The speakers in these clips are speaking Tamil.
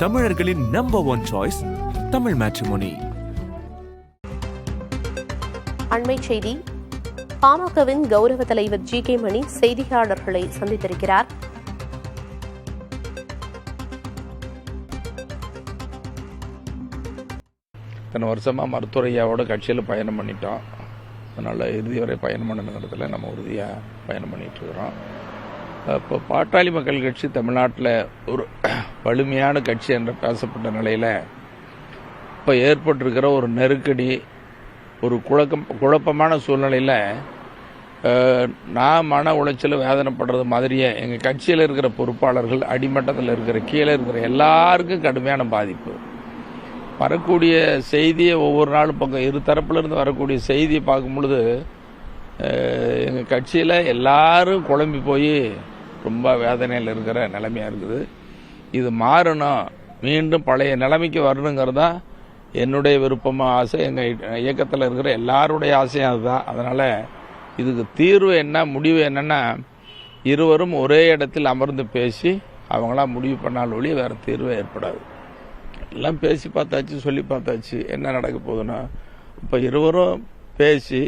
தமிழர்களின் நம்பர் 1 சாய்ஸ் தமிழ் மேட்ரிமோனி. அண்மை செய்தி. பாமகவின் கௌரவ தலைவர் ஜி.கே. மணி செய்தியாளர்களை சந்தித்திருக்கிறார். இத்தனை வருஷமாக மருத்துவரையாவோட கட்சியில் பயணம் பண்ணிட்டோம். அதனால் இறுதி வரை பயணம் பண்ணுங்கிறதுல நம்ம உறுதியாக பயணம் பண்ணிகிட்ருக்குறோம். இப்போ பாட்டாளி மக்கள் கட்சி தமிழ்நாட்டில் ஒரு வலிமையான கட்சி என்று பேசப்பட்ட நிலையில் இப்போ ஏற்பட்டிருக்கிற ஒரு நெருக்கடி, ஒரு குழப்பமான சூழ்நிலையில் நான் மன உளைச்சல் வேதனைப்படுறது மாதிரியே எங்கள் கட்சியில் இருக்கிற பொறுப்பாளர்கள், அடிமட்டத்தில் இருக்கிற கீழே இருக்கிற எல்லாருக்கும் கடுமையான பாதிப்பு. வரக்கூடிய செய்தியை ஒவ்வொரு நாளும் பக்கம் இரு தரப்புலேருந்து வரக்கூடிய செய்தியை பார்க்கும் பொழுது எங்கள் கட்சியில் எல்லாரும் குழம்பி போய் ரொம்ப வேதனையில் இருக்கிற நிலைமையாக இருக்குது. இது மாறணும், மீண்டும் பழைய நிலைமைக்கு வரணுங்கிறது தான் என்னுடைய விருப்பமாக ஆசை. எங்கள் இயக்கத்தில் இருக்கிற எல்லாருடைய ஆசையும் அதுதான். அதனால் இதுக்கு தீர்வு என்ன, முடிவு என்னென்னா, இருவரும் ஒரே இடத்தில் அமர்ந்து பேசி அவங்களாம் முடிவு பண்ணால் ஒழிய வேறு தீர்வு ஏற்படாது. எல்லாம் பேசி பார்த்தாச்சு, சொல்லி பார்த்தாச்சு. என்ன நடக்க போகுதுன்னா, இப்போ இருவரும் பேசி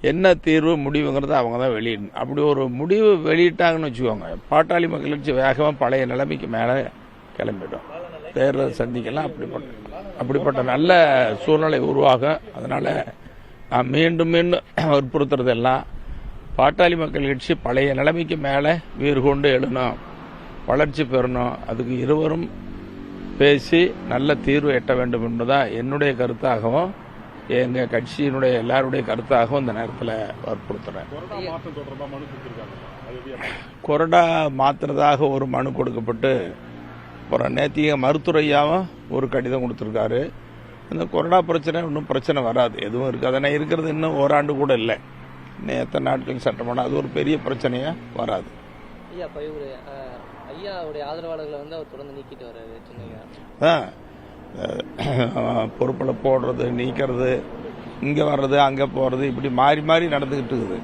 என்ன தீர்வு முடிவுங்கிறத அவங்க தான் வெளியிடணும். அப்படி ஒரு முடிவு வெளியிட்டாங்கன்னு வச்சுக்கோங்க, பாட்டாளி மக்கள் கட்சி வேகமாக பழைய நிலைமைக்கு மேலே கிளம்பிடும். தேர்தல் சந்திக்கலாம். அப்படிப்பட்ட நல்ல சூழ்நிலை உருவாகும். அதனால் நான் மீண்டும் மீண்டும் வற்புறுத்துறது எல்லாம், பாட்டாளி மக்கள் கட்சி பழைய நிலைமைக்கு மேலே வீறு கொண்டு எழுணும், வளர்ச்சி பெறணும். அதுக்கு இருவரும் பேசி நல்ல தீர்வு எட்ட வேண்டும் என்பதுதான் என்னுடைய கருத்தாகவும் எங்கள் கட்சியினுடைய எல்லாருடைய கருத்தாகவும் இந்த நேரத்தில் வற்புறுத்துறேன். கொறடா மாற்றுறதாக ஒரு மனு கொடுக்கப்பட்டு அப்புறம் நேத்திய மருத்துவரையாவும் ஒரு கடிதம் கொடுத்துருக்காரு. இந்த கொறடா பிரச்சனை இன்னும் பிரச்சனை வராது, எதுவும் இருக்காது. ஆனால் இருக்கிறது இன்னும் ஓராண்டு கூட இல்லை, இன்னும் எத்தனை நாட்கள் சட்டமன்றம், அது ஒரு பெரிய பிரச்சனையாக வராது. ஐயாவுடைய ஆதரவாளர்களை அவர் தொடர்ந்து நீக்கிட்டு வர்றாரு. பொறுப்பில் போடுறது, நீக்கிறது, இங்கே வர்றது, அங்கே போகிறது, இப்படி மாறி மாறி நடந்துக்கிட்டு இருக்குது.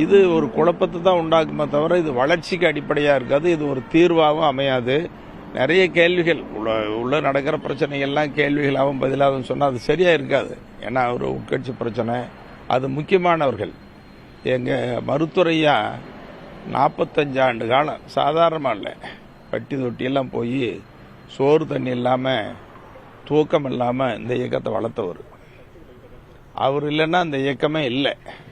இது ஒரு குழப்பத்தை தான் உண்டாக்குமே தவிர இது வளர்ச்சிக்கு அடிப்படையாக இருக்காது. இது ஒரு தீர்வாகவும் அமையாது. நிறைய கேள்விகள் உள்ள நடக்கிற பிரச்சனைகள்லாம் கேள்விகளாகவும் பதிலாகவும் சொன்னால் அது சரியாக இருக்காது. ஏன்னா ஒரு உட்கட்சி பிரச்சனை, அது முக்கியமானவர்கள். எங்கள் மருத்துவரையா 45 ஆண்டு காலம் சாதாரணமாக இல்லை, பட்டி தொட்டியெல்லாம் போய் சோறு தண்ணி இல்லாமல், தூக்கம் இல்லாமல் இந்த இயக்கத்தை வளர்த்தவர். அவர் இல்லைன்னா அந்த இயக்கமே இல்லை.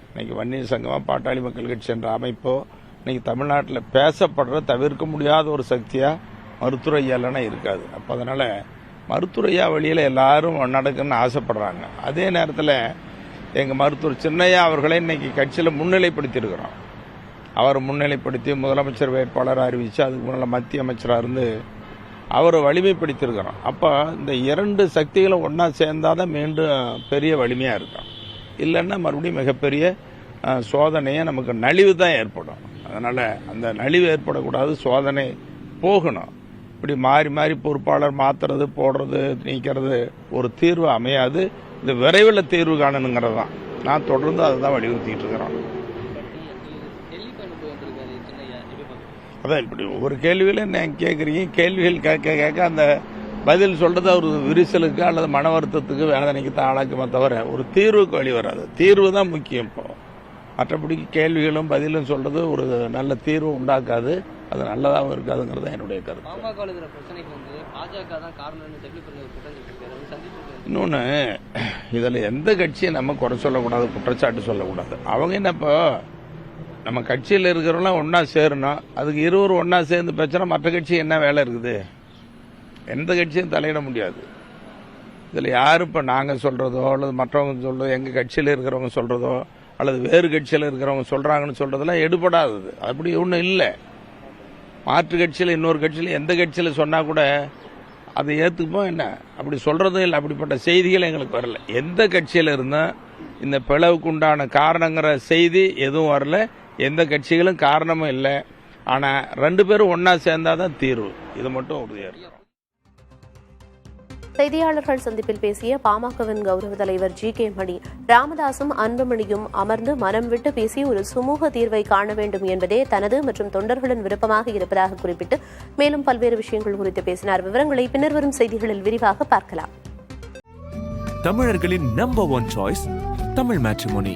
இன்னைக்கு வன்னியர் சங்கமாக பாட்டாளி மக்கள் கட்சி என்ற அமைப்போ இன்னைக்கு தமிழ்நாட்டில் பேசப்படுற தவிர்க்க முடியாத ஒரு சக்தியாக மருத்துவரையா இல்லைன்னா இருக்காது. அப்போ அதனால் மருத்துவரையா வழியில் எல்லாரும் நடக்குன்னு ஆசைப்படுறாங்க. அதே நேரத்தில் எங்கள் மருத்துவர் சின்னையா அவர்களை இன்னைக்கு கட்சியில் முன்னிலைப்படுத்தியிருக்கிறோம். அவர் முன்னிலைப்படுத்தி முதலமைச்சர் வேட்பாளராக அறிவித்து அதுக்கு முன்னால் மத்திய அமைச்சராக இருந்து அவரை வலிமைப்படுத்தியிருக்கிறோம். அப்போ இந்த இரண்டு சக்திகளும் ஒன்றா சேர்ந்தாதான் மீண்டும் பெரிய வலிமையாக இருக்கும். இல்லைன்னா மறுபடியும் மிகப்பெரிய சோதனையை நமக்கு நலிவு தான் ஏற்படும். அதனால் அந்த நலிவு ஏற்படக்கூடாது, சோதனை போகணும். இப்படி மாறி மாறி பொறுப்பாளர் மாற்றுறது, போடுறது, நீக்கிறது ஒரு தீர்வு அமையாது. இது விரைவில் தீர்வு காணணுங்கிறது தான் நான் தொடர்ந்து அதை தான் வலியுறுத்திட்டு இருக்கிறோம். அதான் இப்படி ஒவ்வொரு கேள்வியில நான் கேட்குறீங்க, கேள்விகள் கேட்க கேட்க அந்த பதில் சொல்றது ஒரு விரிசலுக்கு அல்லது மன வருத்தத்துக்கு வேதனைக்கு தான் ஆளாக்குமே தவிர ஒரு தீர்வுக்கு வழி வராது. தீர்வு தான் முக்கியம். இப்போ மற்றபடிக்கு கேள்விகளும் பதிலும் சொல்றது ஒரு நல்ல தீர்வு உண்டாக்காது, அது நல்லதாகவும் இருக்காதுங்கிறது என்னுடைய கருத்து. இன்னொன்று, இதில் எந்த கட்சியை நம்ம குறை சொல்லக்கூடாது, குற்றச்சாட்டு சொல்லக்கூடாது. அவங்க என்ன இப்போ நம்ம கட்சியில் இருக்கிறவங்களாம் ஒன்றா சேரணும், அதுக்கு இருவரும் ஒன்றா சேர்ந்து பேசினா மற்ற கட்சி என்ன வேலை இருக்குது? எந்த கட்சியும் தலையிட முடியாது. இதில் யாரும் இப்போ நாங்கள் சொல்கிறதோ அல்லது மற்றவங்க சொல்கிறதோ, எங்கள் கட்சியில் இருக்கிறவங்க சொல்கிறதோ அல்லது வேறு கட்சியில் இருக்கிறவங்க சொல்கிறாங்கன்னு சொல்கிறதெல்லாம் எடுபடாதது. அப்படி ஒன்றும் இல்லை. மாற்று கட்சியில் இன்னொரு கட்சியில் எந்த கட்சியில் சொன்னால் கூட அதை ஏற்றுப்போம். என்ன அப்படி சொல்கிறதும் இல்லை, அப்படிப்பட்ட செய்திகள் எங்களுக்கு வரல. எந்த கட்சியில் இருந்தால் இந்த பிளவுக்கு உண்டான காரணங்கிற செய்தி எதுவும் வரல, எந்த கட்சிகளும் காரணமும் இல்லை. ஆனால் 2 பேரும் ஒன்றா சேர்ந்தாதான் தீர்வு, இது மட்டும் உறுதியாக இருக்கும். செய்தியாளர்கள் சந்திப்பில் பேசிய பாமகவின் கௌரவ தலைவர் ஜி.கே. மணி, ராமதாசும் அன்புமணியும் அமர்ந்து மனம் விட்டு பேசி ஒரு சுமூக தீர்வை காண வேண்டும் என்பதே தனது மற்றும் தொண்டர்களின் விருப்பமாக இருப்பதாக குறிப்பிட்டு மேலும் பல்வேறு விஷயங்கள் குறித்து பேசினார். விவரங்களை பின்னர் வரும் செய்திகளில் விரிவாக பார்க்கலாம். தமிழர்களின் நம்பர் 1 சாய்ஸ் தமிழ் மேட்ரிமோனி.